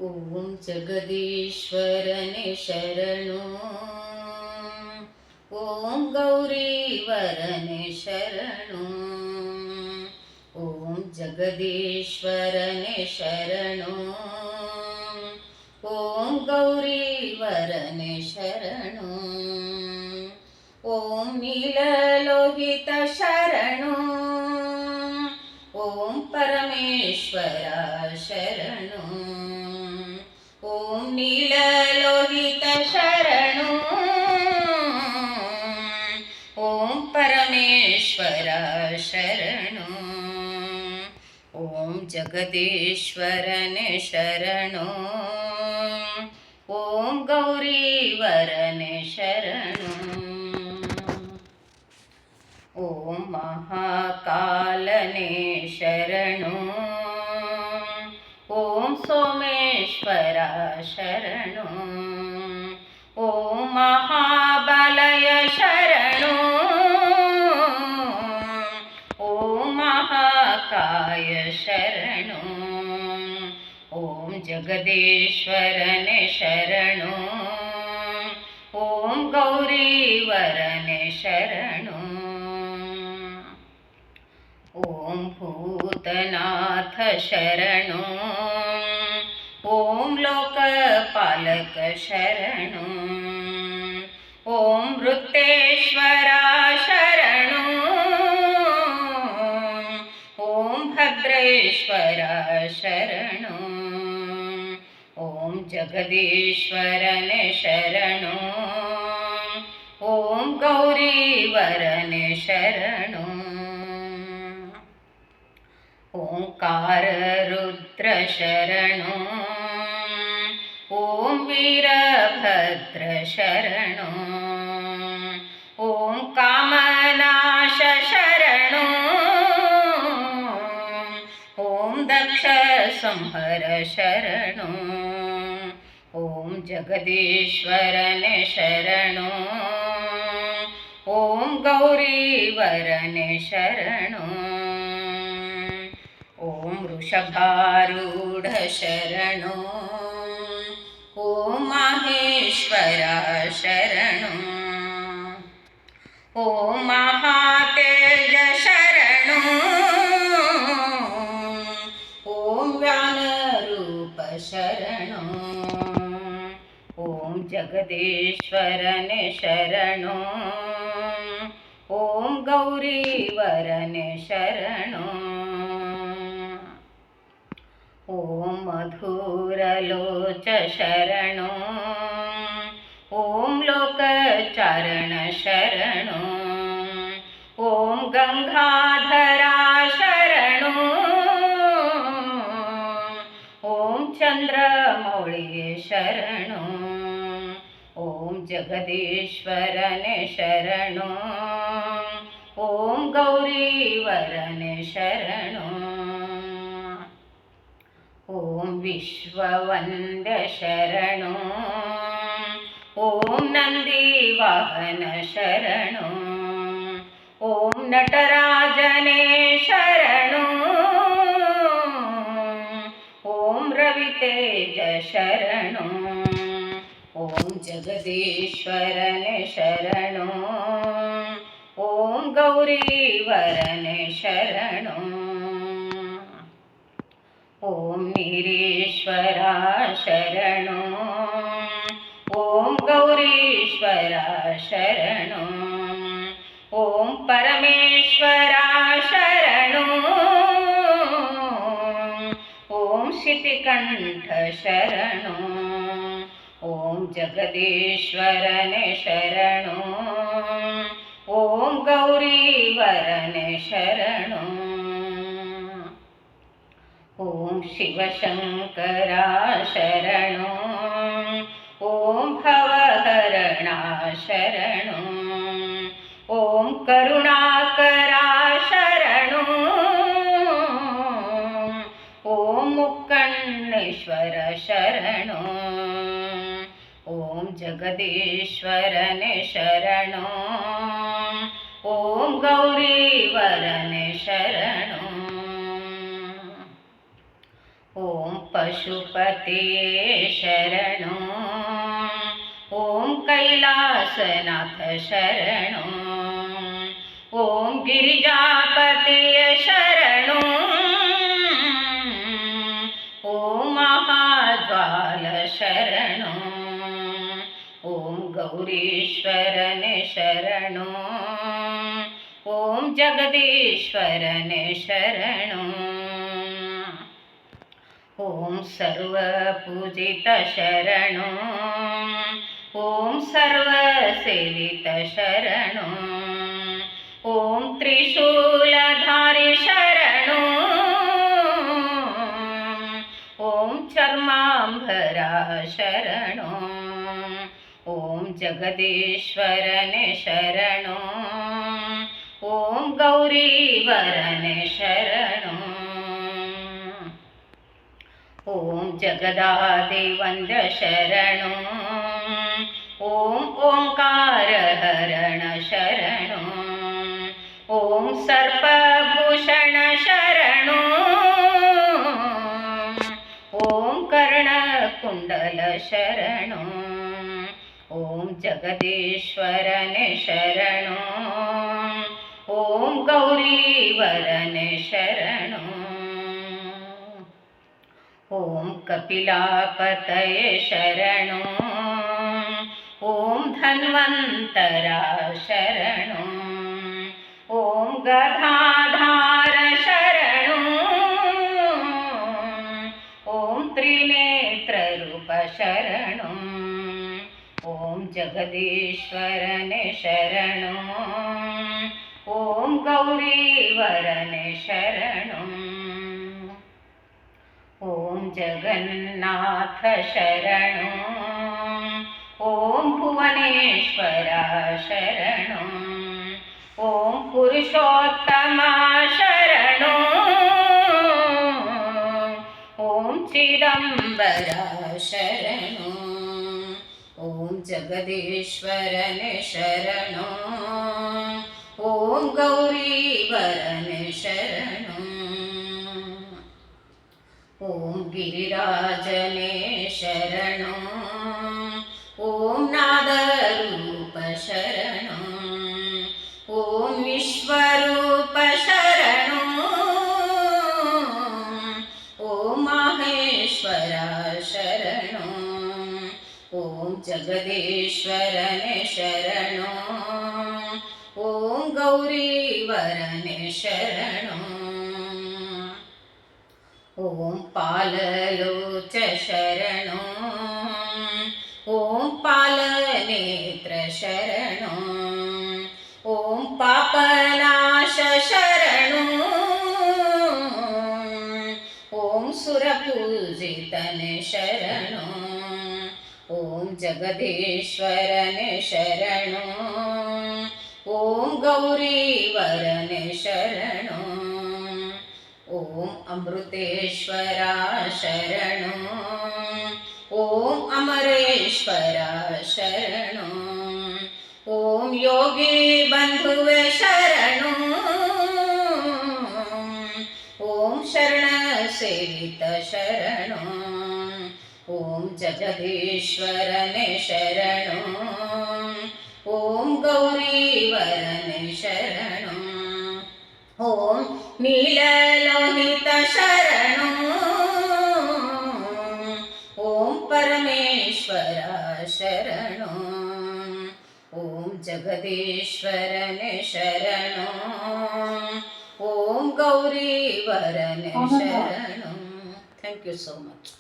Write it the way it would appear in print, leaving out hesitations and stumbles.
ಓಂ ಜಗದೀಶ್ವರನೇ ಶರಣು, ಓಂ ಗೌರೀವರನೇ ಶರಣು, ಓಂ ಜಗದೀಶ್ವರನೇ ಶರಣು, ಓಂ ಗೌರೀವರನೇ ಶರಣು, ಓಂ ನೀಲಲೋಹಿತ ಶರಣು, ಓಂ ಪರಮೇಶ್ವರ ಶರಣು, ಓಂ ನೀಲಲೋಹಿತ ಶರಣು, ಓಂ ಪರಮೇಶ್ವರ ಶರಣು, ಓಂ ಜಗದೀಶ್ವರನೇ ಶರಣು, ಓಂ ಗೌರೀವರನೇ ಶರಣು, ಓಂ ಮಹಾಕಾಲನೇ ಶರಣು, ಓಂ ಸೋಮೇಶ್ವರ ಶರಣು, ಓಂ ಮಹಾಬಲಯ ಶರಣು, ಓಂ ಮಹಾಕಾಯ ಶರಣು, ಓಂ ಜಗದೀಶ್ವರನೇ ಶರಣು, ಓಂ ಗೌರೀವರನೇ ಶರಣು, ಓಂ ಭೂತನಾಥ ಶರಣು, ಓಂ ಲೋಕಪಾಲಕ ಶರಣು, ಓಂ ವೃತ್ತೇಶ್ವರ ಶರಣು, ಓಂ ಭದ್ರೇಶ್ವರ ಶರಣು, ಓಂ ಜಗದೀಶ್ವರನೇ ಶರಣು, ಓಂ ಗೌರೀವರನೇ ಶರಣು, ಓಂಕಾರ ರುದ್ರ ಶರಣು, ಓಂ ವೀರಭದ್ರ ಶರಣು, ಓಂ ಕಾಮನಾಶ ಶರಣು, ಓಂ ದಕ್ಷ ಸಂಹರ ಶರಣು, ಓಂ ಜಗದೀಶ್ವರನೇ ಶರಣು, ಓಂ ಗೌರೀವರನೇ ಶರಣು, ಓಂ ವೃಷಭಾರೂಢ ಶರಣು, ಓಂ ಮಹೇಶ್ವರ ಶರಣು, ಓಂ ಮಹಾತೇಜ ಶರಣು, ಓಂ ವ್ಯಾನರೂಪ ಶರಣು, ಓಂ ಜಗದೀಶ್ವರನೇ ಶರಣು, ಓಂ ಗೌರೀವರನೇ ಶರಣು, ಓಂ ಮಧುರಲೋಚ ಶರಣು, ಓಂ ಲೋಕಚಾರಣ ಶರಣು, ಓಂ ಗಂಗಾಧರ ಶರಣು, ಓಂ ಚಂದ್ರಮೌಳಿ ಶರಣು, ಓಂ ಜಗದೀಶ್ವರನೇ ಶರಣು, ಓಂ ಗೌರೀವರನೇ ಶರಣು, ಓಂ ವಿಶ್ವವಂದ್ಯ ಶರಣು, ಓಂ ನಂದಿವಾಹನ ಶರಣು, ಓಂ ನಟರಾಜನೇ ಶರಣು, ಓಂ ರವಿತೇಜ ಶರಣು, ಓಂ ಜಗದೀಶ್ವರನೇ ಶರಣು, ಓಂ ಗೌರೀವರನೇ ಶರಣು, ಓಂ ನೀರೀಶ್ವರ ಶರಣು, ಓಂ ಗೌರೀಶ್ವರ ಶರಣು, ಓಂ ಪರಮೇಶ್ವರ ಶರಣು, ಓಂ ಶಿತಿಕಂಠ ಶರಣು, ಓಂ ಜಗದೀಶ್ವರನೇ ಶರಣು, ಓಂ ಗೌರೀವರನೇ ಶರಣು, ಓಂ ಶಿವಶಂಕರ ಶರಣು, ಓಂ ಭವಹರಣ ಶರಣು, ಓಂ ಕರುಣಾಕರ ಶರಣು, ಓಂ ಮುಕ್ಕಣ್ಣೇಶ್ವರ ಶರಣು, ಓಂ ಜಗದೀಶ್ವರನೇ ಶರಣು, ಓಂ ಗೌರೀವರನೇ ಶರಣು, ಓಂ पशुपतिये शरणो ॐ कैलासनाथ शरणो ॐ गिरिजापतिये शरणो ॐ महाज्वाल शरणो ॐ गौरीश्वरने शरणो ॐ जगदीश्वरने शरणो ॐ सर्वपूजित शरणो ॐ सर्वसेवित शरणो ॐ त्रिशूलधारी शरणो ॐ चर्माम्बरा शरणो ॐ जगदीश्वरने शरणो ॐ गौरीवरने शरणो ॐ जगदादिवन्द्य शरणो ॐ ओङ्कारहरण शरणो ॐ सर्पभूषण शरणो ॐ कर्णकुण्डल शरणो ॐ जगदीश्वरने शरणो ॐ गौरीवरने शरणो ॐ कपिलापतये शरणो ॐ धन्वन्तरा शरणो ॐ गदाधार शरणो ॐ त्रिनेत्ररूप शरणो ॐ जगदीश्वरने शरणो ॐ गौरीवरने शरणो ॐ जगन्नाथ शरणो ॐ भुवनेश्वरा शरणो ॐ पुरुषोत्तमा शरणो ॐ चिदम्बरा शरणो ॐ जगदीश्वरने शरणो ॐ गौरीवरने शरणो ॐ गिरिराजने शरणो ॐ नादरूप शरणो ॐ विश्वरूप शरणो ॐ माहेश्वरा शरणो ॐ जगदीश्वरने शरणो ॐ गौरीवरने शरणो ॐ पाललोच शरणो ॐ पालनेत्र शरणो ॐ पापनाश शरणो ॐ सुरपूजितने शरणो ॐ जगदीश्वरने शरणो ॐ गौरीवरने शरणो ॐ अमृतेश्वरा शरणो ॐ अमरेश्वरा शरणो ॐ योगी बन्धुवे शरणो ॐ शरणसेवित शरणो ॐ जगदीश्वरने शरणो ॐ गौरीवरने शरणो ॐ नीललोहित शरणो ॐ परमेश्वरा शरणो ॐ जगदीश्वरने शरणो ॐ गौरीवरने शरणो। Thank you so much.